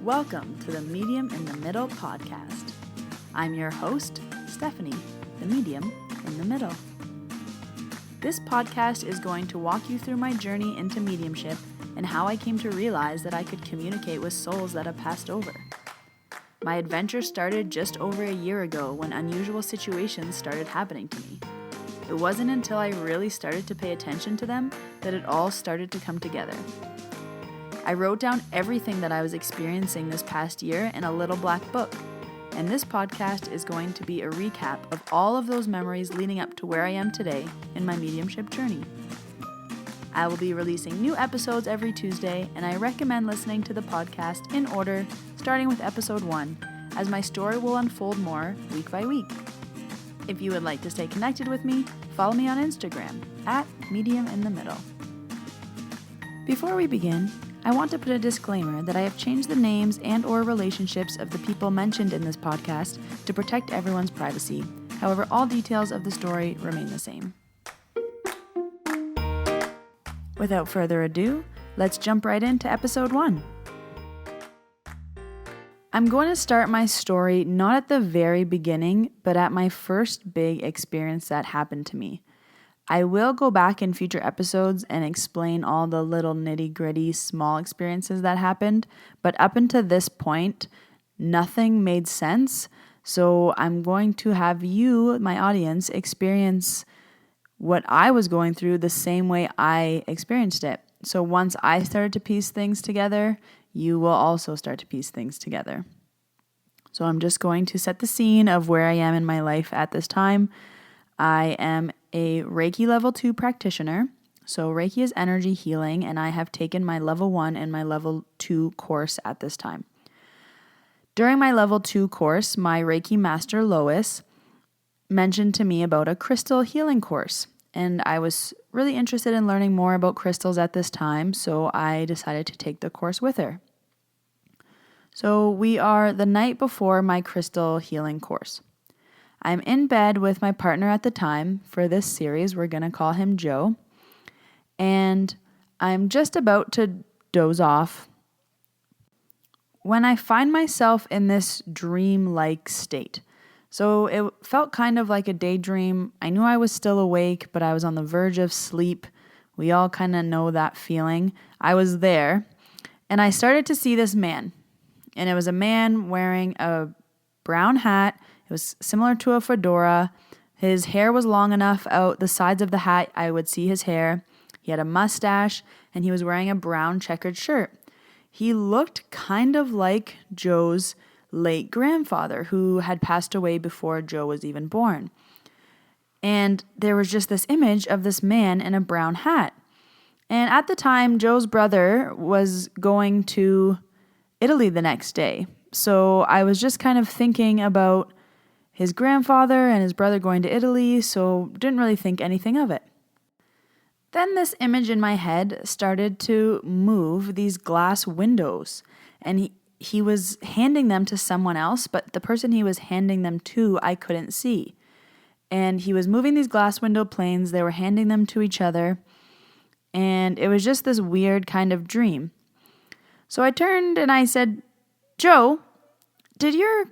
Welcome to the Medium in the Middle podcast. I'm your host, Stephanie, the medium in the middle. This podcast is going to walk you through my journey into mediumship and how I came to realize that I could communicate with souls that have passed over. My adventure started just over a year ago when unusual situations started happening to me. It wasn't until I really started to pay attention to them that it all started to come together. I wrote down everything that I was experiencing this past year in a little black book, and this podcast is going to be a recap of all of those memories leading up to where I am today in my mediumship journey. I will be releasing new episodes every Tuesday, and I recommend listening to the podcast in order, starting with episode 1, as my story will unfold more week by week. If you would like to stay connected with me, follow me on Instagram at mediuminthemiddle. Before we begin, I want to put a disclaimer that I have changed the names and or relationships of the people mentioned in this podcast to protect everyone's privacy. However, all details of the story remain the same. Without further ado, let's jump right into episode 1. I'm going to start my story not at the very beginning, but at my first big experience that happened to me. I will go back in future episodes and explain all the little nitty-gritty small experiences that happened, but up until this point, nothing made sense. So I'm going to have you, my audience, experience what I was going through the same way I experienced it. So once I started to piece things together, you will also start to piece things together. So I'm just going to set the scene of where I am in my life at this time. I am a Reiki level 2 practitioner. So Reiki is energy healing, and I have taken my level 1 and my level 2 course at this time. During my level 2 course, my Reiki master Lois mentioned to me about a crystal healing course, and I was really interested in learning more about crystals at this time, so I decided to take the course with her. So we are the night before my crystal healing course. I'm in bed with my partner at the time. For this series, we're going to call him Joe. And I'm just about to doze off when I find myself in this dream-like state. So it felt kind of like a daydream. I knew I was still awake, but I was on the verge of sleep. We all kind of know that feeling. I was there, and I started to see this man. And it was a man wearing a brown hat. It was similar to a fedora. His hair was long enough out the sides of the hat I would see his hair. He had a mustache, and he was wearing a brown checkered shirt. He looked kind of like Joe's late grandfather, who had passed away before Joe was even born. And there was just this image of this man in a brown hat. And at the time, Joe's brother was going to Italy the next day. So I was just kind of thinking about his grandfather and his brother going to Italy, so didn't really think anything of it. Then this image in my head started to move these glass windows, and he was handing them to someone else, but the person he was handing them to, I couldn't see. And he was moving these glass window planes, they were handing them to each other, and it was just this weird kind of dream. So I turned and I said, "Joe, did your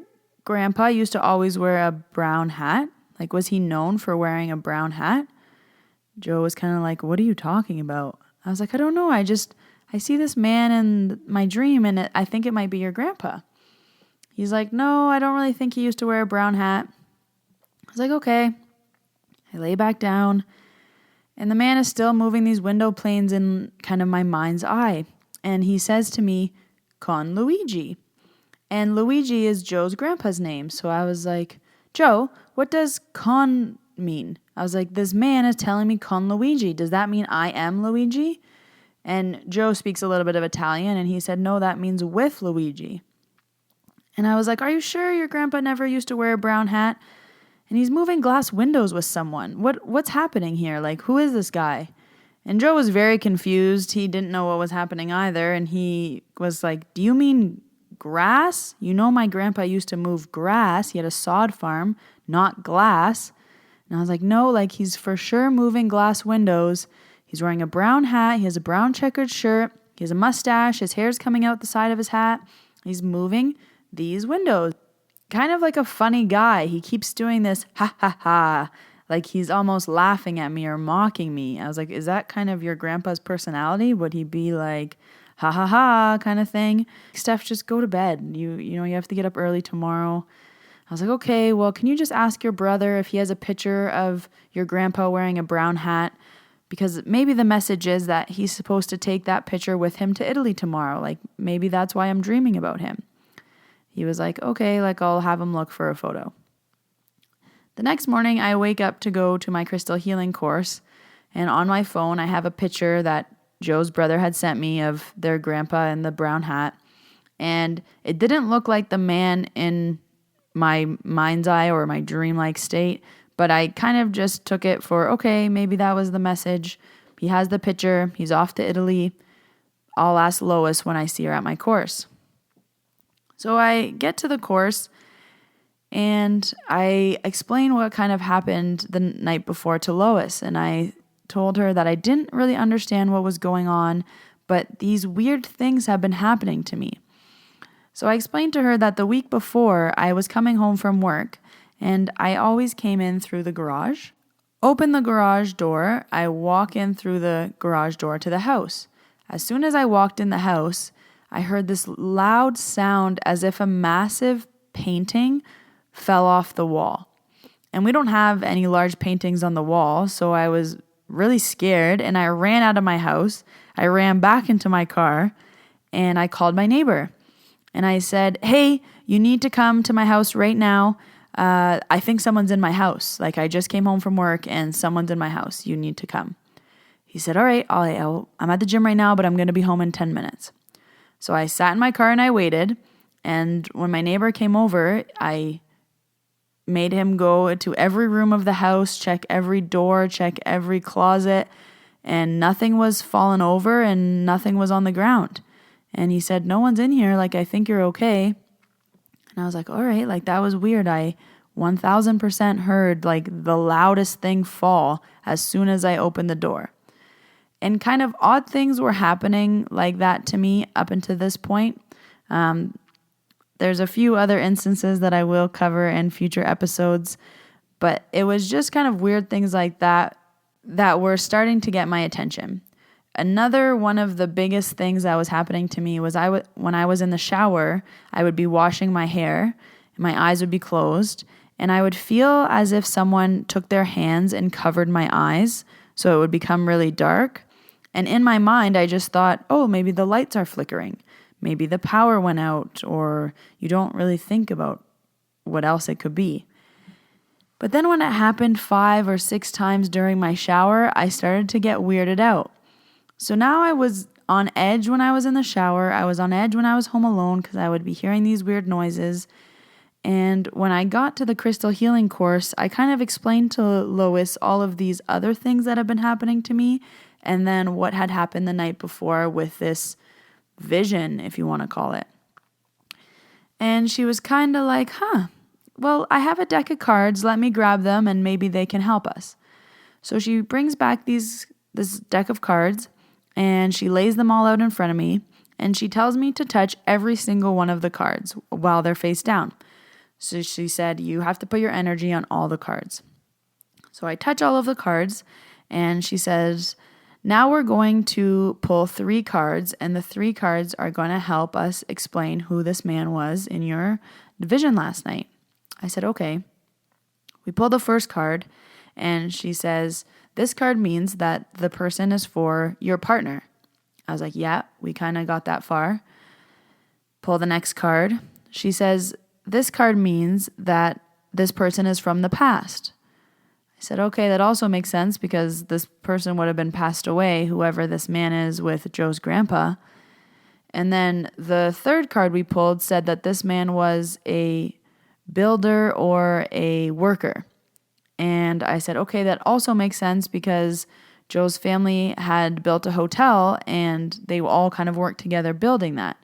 grandpa used to always wear a brown hat? Like, was he known for wearing a brown hat?" Joe was kind of like, "What are you talking about?" I was like, "I don't know. I see this man in my dream, and I think it might be your grandpa." He's like, "No, I don't really think he used to wear a brown hat." I was like, "Okay." I lay back down, and the man is still moving these window planes in kind of my mind's eye. And he says to me, "Con Luigi." And Luigi is Joe's grandpa's name. So I was like, "Joe, what does con mean?" I was like, "This man is telling me con Luigi. Does that mean I am Luigi?" And Joe speaks a little bit of Italian, and he said, "No, that means with Luigi." And I was like, "Are you sure your grandpa never used to wear a brown hat? And he's moving glass windows with someone. What's happening here? Like, who is this guy?" And Joe was very confused. He didn't know what was happening either. And he was like, "Do you mean grass? You know my grandpa used to move grass. He had a sod farm, not glass." And I was like, "No, like he's for sure moving glass windows. He's wearing a brown hat. He has a brown checkered shirt. He has a mustache. His hair's coming out the side of his hat. He's moving these windows. Kind of like a funny guy. He keeps doing this ha ha ha, like he's almost laughing at me or mocking me. I was like, is that kind of your grandpa's personality? Would he be like ha ha ha kind of thing? Steph, just go to bed. You have to get up early tomorrow. I was like, okay, well, can you just ask your brother if he has a picture of your grandpa wearing a brown hat? Because maybe the message is that he's supposed to take that picture with him to Italy tomorrow. Like, maybe that's why I'm dreaming about him. He was like, okay, like I'll have him look for a photo. The next morning, I wake up to go to my crystal healing course. And on my phone, I have a picture that Joe's brother had sent me of their grandpa in the brown hat. And it didn't look like the man in my mind's eye or my dreamlike state. But I kind of just took it for, okay, maybe that was the message. He has the picture. He's off to Italy. I'll ask Lois when I see her at my course. So I get to the course and I explain what kind of happened the night before to Lois. And I told her that I didn't really understand what was going on, but these weird things have been happening to me. So I explained to her that the week before I was coming home from work and I always came in through the garage. Open the garage door, I walk in through the garage door to the house. As soon as I walked in the house, I heard this loud sound as if a massive painting fell off the wall. And we don't have any large paintings on the wall, so I was really scared and I ran out of my house. I ran back into my car and I called my neighbor. And I said, hey, you need to come to my house right now. I think someone's in my house. Like I just came home from work and someone's in my house. You need to come. He said, all right, I'm at the gym right now, but I'm going to be home in 10 minutes. So I sat in my car and I waited. And when my neighbor came over, I made him go to every room of the house, check every door, check every closet, and nothing was fallen over and nothing was on the ground. And he said, no one's in here. Like, I think you're okay. And I was like, all right, like that was weird. I 1000% heard like the loudest thing fall as soon as I opened the door. And kind of odd things were happening like that to me up until this point. There's a few other instances that I will cover in future episodes, but it was just kind of weird things like that that were starting to get my attention. Another one of the biggest things that was happening to me was when I was in the shower, I would be washing my hair, and my eyes would be closed, and I would feel as if someone took their hands and covered my eyes, so it would become really dark. And in my mind, I just thought, oh, maybe the lights are flickering. Maybe the power went out, or you don't really think about what else it could be. But then when it happened 5 or 6 times during my shower, I started to get weirded out. So now I was on edge when I was in the shower. I was on edge when I was home alone because I would be hearing these weird noises. And when I got to the crystal healing course, I kind of explained to Lois all of these other things that have been happening to me, and then what had happened the night before with this vision, if you want to call it. And she was kind of like, well, I have a deck of cards. Let me grab them and maybe they can help us. So she brings back this deck of cards and she lays them all out in front of me and she tells me to touch every single one of the cards while they're face down. So she said, you have to put your energy on all the cards. So I touch all of the cards and she says, now we're going to pull 3 cards, and the 3 cards are going to help us explain who this man was in your vision last night. I said, okay. We pull the first card, and she says, this card means that the person is for your partner. I was like, yeah, we kind of got that far. Pull the next card. She says, this card means that this person is from the past. I said, okay, that also makes sense because this person would have been passed away, whoever this man is with Joe's grandpa. And then the third card we pulled said that this man was a builder or a worker. And I said, okay, that also makes sense because Joe's family had built a hotel and they all kind of worked together building that.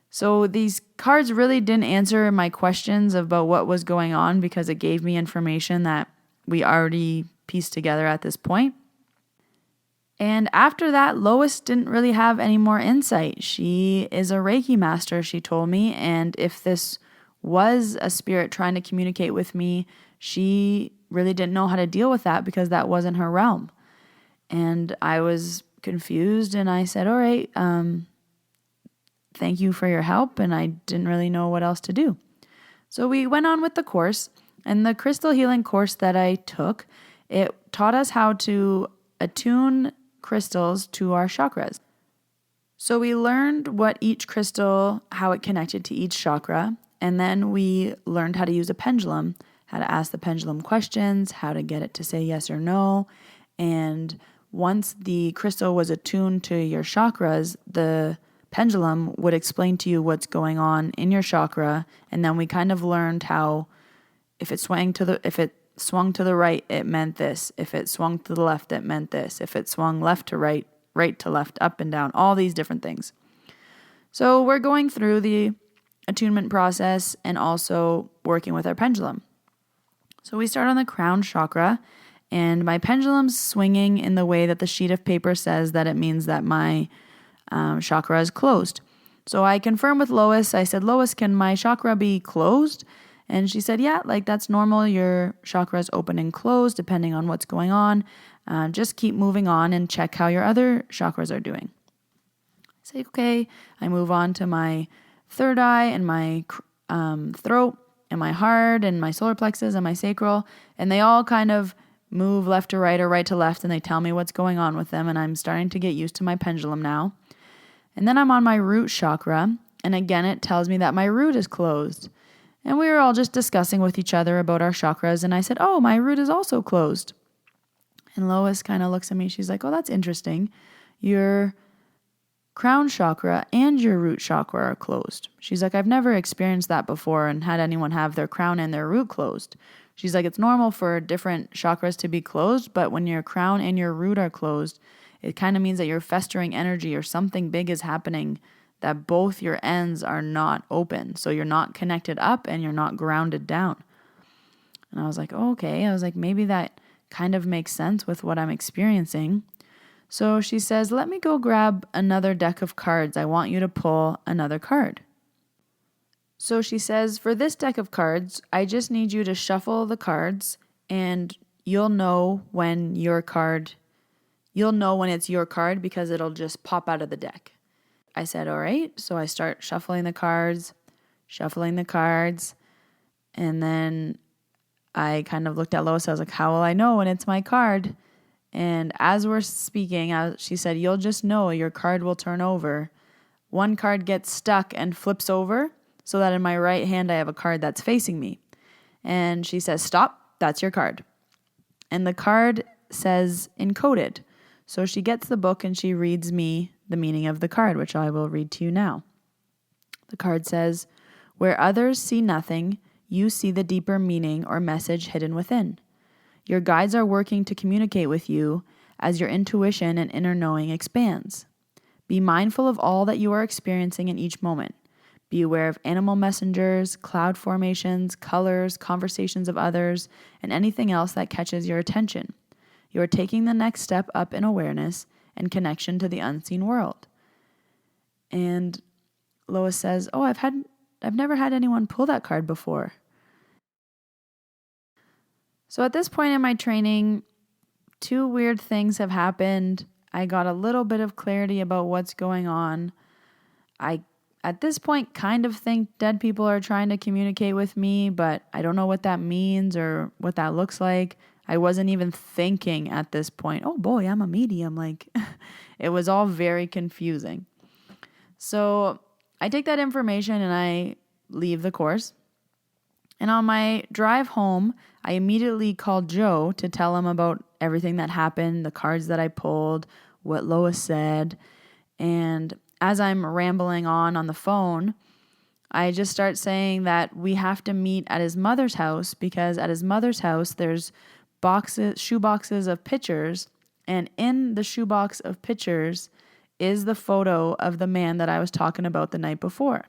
So these cards really didn't answer my questions about what was going on because it gave me information that we already pieced together at this point. And after that, Lois didn't really have any more insight. She is a Reiki master, she told me. And if this was a spirit trying to communicate with me, she really didn't know how to deal with that because that wasn't her realm. And I was confused and I said, all right, thank you for your help. And I didn't really know what else to do. So we went on with the course, and the crystal healing course that I took, it taught us how to attune crystals to our chakras. So we learned what each crystal, how it connected to each chakra, and then we learned how to use a pendulum, how to ask the pendulum questions, how to get it to say yes or no. And once the crystal was attuned to your chakras, the pendulum would explain to you what's going on in your chakra, and then we kind of learned how if it swung to the right, it meant this. If it swung to the left, it meant this. If it swung left to right, right to left, up and down, all these different things. So we're going through the attunement process and also working with our pendulum. So we start on the crown chakra, and my pendulum's swinging in the way that the sheet of paper says that it means that my chakra is closed. So I confirmed with Lois. I said, Lois, can my chakra be closed? And she said, yeah, like that's normal. Your chakra is open and closed depending on what's going on. Just keep moving on and check how your other chakras are doing. I say, okay. I move on to my third eye and my throat and my heart and my solar plexus and my sacral. And they all kind of move left to right or right to left, and they tell me what's going on with them. And I'm starting to get used to my pendulum now. And then I'm on my root chakra, and again, it tells me that my root is closed. And we were all just discussing with each other about our chakras, and I said, oh, my root is also closed. And Lois kind of looks at me, she's like, oh, that's interesting. Your crown chakra and your root chakra are closed. She's like, I've never experienced that before and had anyone have their crown and their root closed. She's like, it's normal for different chakras to be closed, but when your crown and your root are closed, it kind of means that you're festering energy or something big is happening, that both your ends are not open. So you're not connected up and you're not grounded down. And I was like, oh, okay. I was like, maybe that kind of makes sense with what I'm experiencing. So she says, let me go grab another deck of cards. I want you to pull another card. So she says, for this deck of cards, I just need you to shuffle the cards and you'll know when it's your card because it'll just pop out of the deck. I said, all right. So I start shuffling the cards, and then I kind of looked at Lois. I was like, how will I know when it's my card? And as we're speaking, she said, you'll just know your card will turn over. One card gets stuck and flips over so that in my right hand, I have a card that's facing me. And she says, stop, that's your card. And the card says encoded. So she gets the book and she reads me the meaning of the card, which I will read to you now. The card says, where others see nothing, you see the deeper meaning or message hidden within. Your guides are working to communicate with you as your intuition and inner knowing expands. Be mindful of all that you are experiencing in each moment. Be aware of animal messengers, cloud formations, colors, conversations of others, and anything else that catches your attention. You are taking the next step up in awareness and connection to the unseen world. And Lois says, oh, I've never had anyone pull that card before. So at this point in my training, two weird things have happened. I got a little bit of clarity about what's going on. I, at this point, kind of think dead people are trying to communicate with me, but I don't know what that means or what that looks like. I wasn't even thinking at this point, oh boy, I'm a medium. Like, it was all very confusing. So I take that information and I leave the course. And on my drive home, I immediately called Joe to tell him about everything that happened, the cards that I pulled, what Lois said. And as I'm rambling on the phone, I just start saying that we have to meet at his mother's house because at his mother's house, there's shoe boxes of pictures. And in the shoebox of pictures is the photo of the man that I was talking about the night before.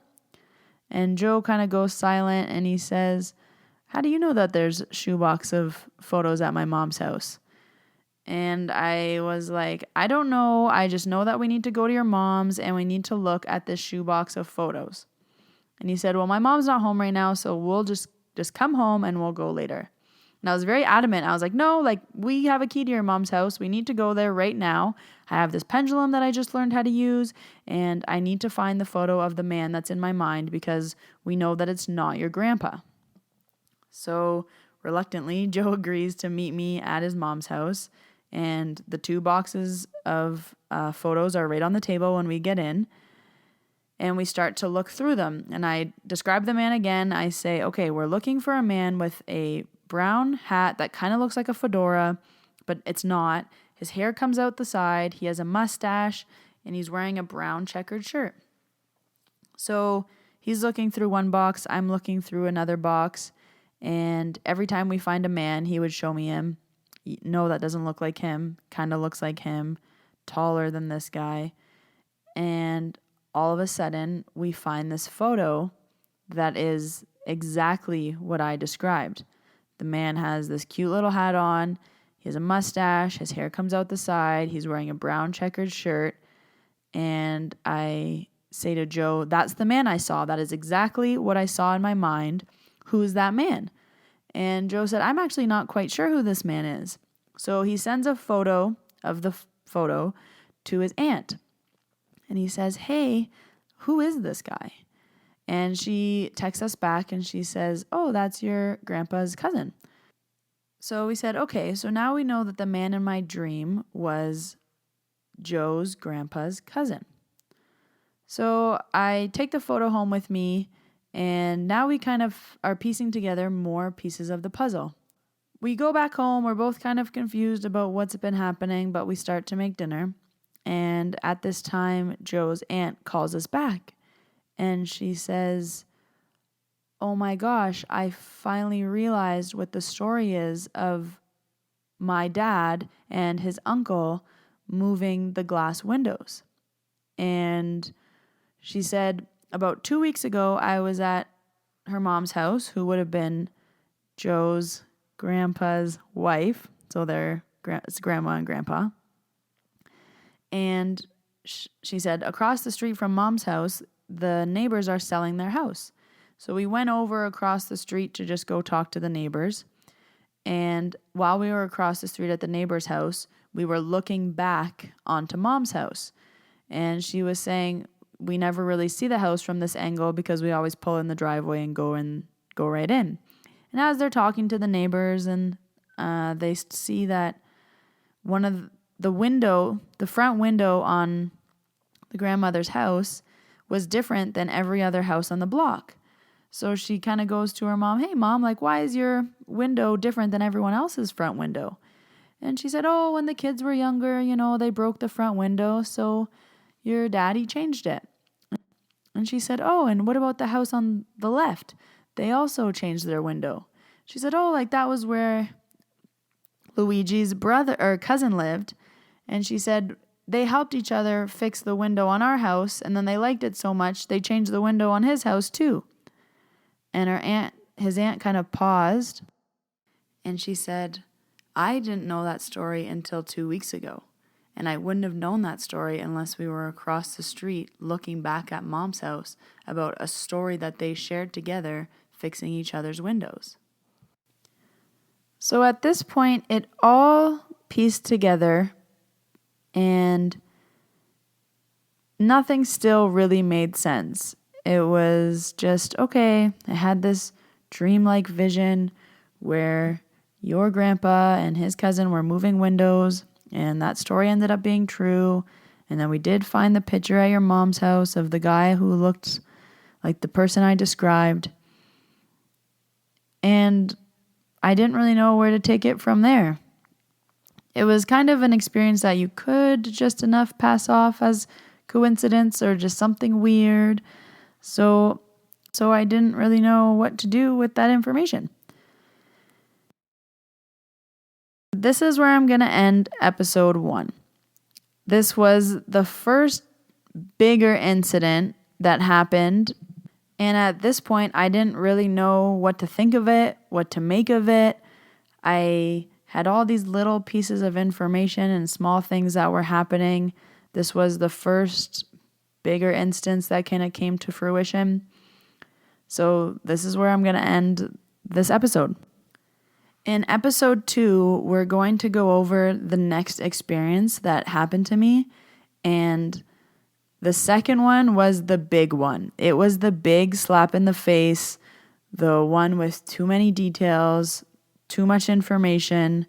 And Joe kind of goes silent and he says, how do you know that there's a shoebox of photos at my mom's house? And I was like, I don't know. I just know that we need to go to your mom's and we need to look at this shoebox of photos. And he said, well, my mom's not home right now, so we'll just come home and we'll go later. And I was very adamant. I was like, no, like we have a key to your mom's house. We need to go there right now. I have this pendulum that I just learned how to use, and I need to find the photo of the man that's in my mind because we know that it's not your grandpa. So reluctantly, Joe agrees to meet me at his mom's house, and the 2 boxes of photos are right on the table when we get in. And we start to look through them. And I describe the man again. I say, okay, we're looking for a man with a brown hat that kind of looks like a fedora, but it's not. His hair comes out the side. He has a mustache, and he's wearing a brown checkered shirt. So he's looking through one box. I'm looking through another box. And every time we find a man, he would show me him. No, that doesn't look like him. Kind of looks like him. Taller than this guy. And all of a sudden, we find this photo that is exactly what I described. The man has this cute little hat on. He has a mustache. His hair comes out the side. He's wearing a brown checkered shirt. And I say to Joe, that's the man I saw. That is exactly what I saw in my mind. Who is that man? And Joe said, I'm actually not quite sure who this man is. So he sends a photo of the photo to his aunt. And he says, hey, who is this guy? And she texts us back and she says, oh, that's your grandpa's cousin. So we said, okay, so now we know that the man in my dream was Joe's grandpa's cousin. So I take the photo home with me, and now we kind of are piecing together more pieces of the puzzle. We go back home. We're both kind of confused about what's been happening, but we start to make dinner. And at this time, Joe's aunt calls us back. And she says, oh my gosh, I finally realized what the story is of my dad and his uncle moving the glass windows. And she said, about 2 weeks ago, I was at her mom's house, who would have been Joe's grandpa's wife. So they're it's grandma and grandpa. And she said, across the street from mom's house, the neighbors are selling their house. So we went over across the street to just go talk to the neighbors. And while we were across the street at the neighbor's house, we were looking back onto mom's house. And she was saying, we never really see the house from this angle because we always pull in the driveway and go right in. And as they're talking to the neighbors, and they see that one of the front window on the grandmother's house was different than every other house on the block. So she kind of goes to her mom, hey mom, like why is your window different than everyone else's front window? And she said, oh, when the kids were younger, they broke the front window, so your daddy changed it. And she said, oh, and what about the house on the left? They also changed their window. She said, oh, like that was where Luigi's brother or cousin lived. And she said, they helped each other fix the window on our house, and then they liked it so much, they changed the window on his house too. And his aunt kind of paused, and she said, I didn't know that story until 2 weeks ago. And I wouldn't have known that story unless we were across the street looking back at mom's house about a story that they shared together fixing each other's windows. So at this point, it all pieced together, and nothing still really made sense. It was just, okay, I had this dreamlike vision where your grandpa and his cousin were moving windows, and that story ended up being true. And then we did find the picture at your mom's house of the guy who looked like the person I described. And I didn't really know where to take it from there. It was kind of an experience that you could just enough pass off as coincidence or just something weird. So I didn't really know what to do with that information. This is where I'm going to end episode 1. This was the first bigger incident that happened. And at this point, I didn't really know what to think of it, what to make of it. I had all these little pieces of information and small things that were happening. This was the first bigger instance that kind of came to fruition. So this is where I'm going to end this episode. In episode 2, we're going to go over the next experience that happened to me. And the second one was the big one. It was the big slap in the face, the one with too many details, too much information.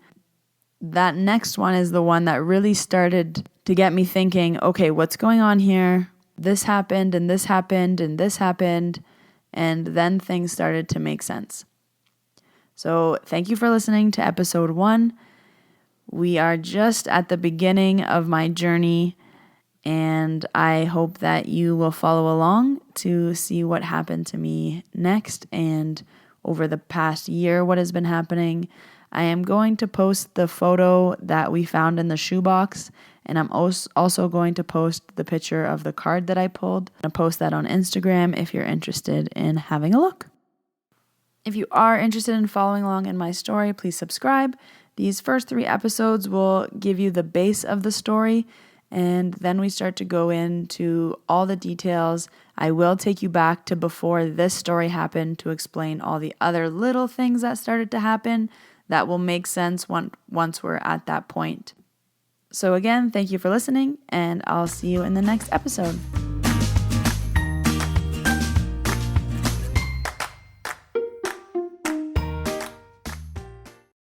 That next one is the one that really started to get me thinking, okay, what's going on here? This happened and this happened and this happened. And then things started to make sense. So thank you for listening to episode 1. We are just at the beginning of my journey, and I hope that you will follow along to see what happened to me next and over the past year, what has been happening. I am going to post the photo that we found in the shoebox, and I'm also going to post the picture of the card that I pulled. I'm going to post that on Instagram if you're interested in having a look. If you are interested in following along in my story, please subscribe. These first 3 episodes will give you the base of the story, and then we start to go into all the details. I will take you back to before this story happened to explain all the other little things that started to happen that will make sense once we're at that point. So again, thank you for listening, and I'll see you in the next episode.